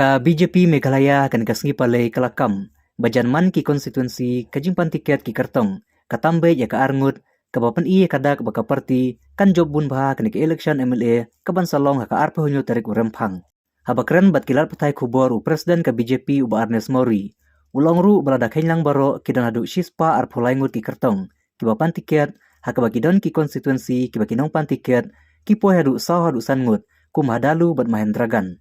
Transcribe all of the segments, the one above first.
Ka BJP Meghalaya kan kasngi palay kalakam, bajan man ki constituency kajimpan tiket ki kyrtong, katambe ya ka arngut, kabapan iya kadak baka parti, kan job bun baha kan ki election MLA, kaban salong haka arpa hunyo tarik urempang. Habakren bat kilar putai kubor u presiden ka BJP u ba Arnes Mori, ulong ru balada kailang baro kidan hadu shispa arpulai ngut ki kyrtong, kibapan tiket, haka baki don ki constituency kibaki nongpan tiket, kipo hadu saw hadu sangut, kum hadalu bat Mahendragan.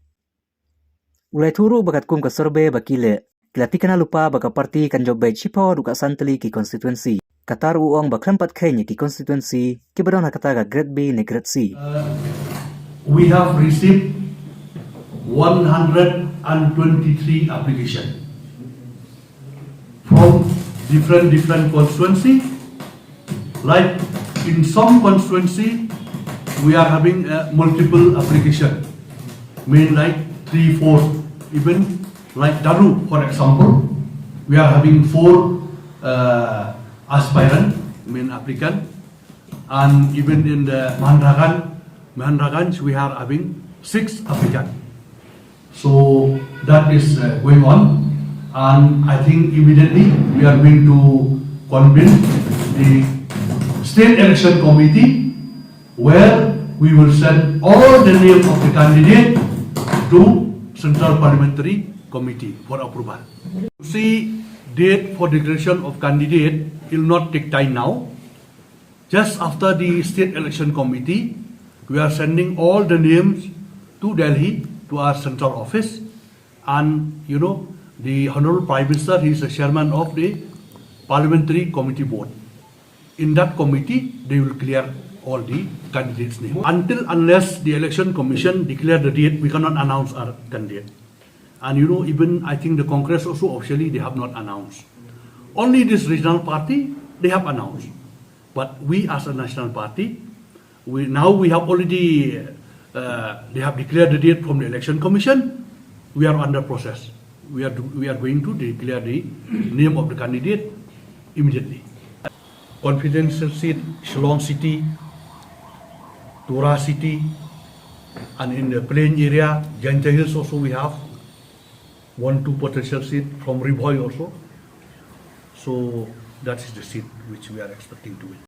Ulai turu bakat kum ka survey bakile, kilati kana lupa baka parti kan job baik sipaw duka santali ki constituency. Katar uong bakrempat kenya ki constituency, kibadon hakata ka grade B ne grade C. We have received 123 applications from different constituency. Like in some constituency, we are having multiple application, mean like 3-4. Even like Daru, for example, we are having 4 aspirant, applicant, and even in the Mahendragan, we are having 6 applicants. So that is going on, and I think immediately we are going to convene the State Election Committee, where we will send all the names of the candidate to Central Parliamentary Committee for approval. See, date for declaration of candidate will not take time now. Just after the State Election Committee, we are sending all the names to Delhi, to our central office, and the Honorable Prime Minister, he is the chairman of the Parliamentary Committee Board. In that committee, they will clear all the candidates' names. Unless the Election Commission declare the date, we cannot announce our candidate. And even I think the Congress also officially they have not announced. Only this regional party they have announced. But we as a national party, we have already they have declared the date from the Election Commission. We are under process. We are going to declare the name of the candidate immediately. Confidential seat, Shillong City, Tura City, and in the plain area, Janta Hills also we have 1-2 potential seat from Ribhoy also. So that is the seat which we are expecting to win.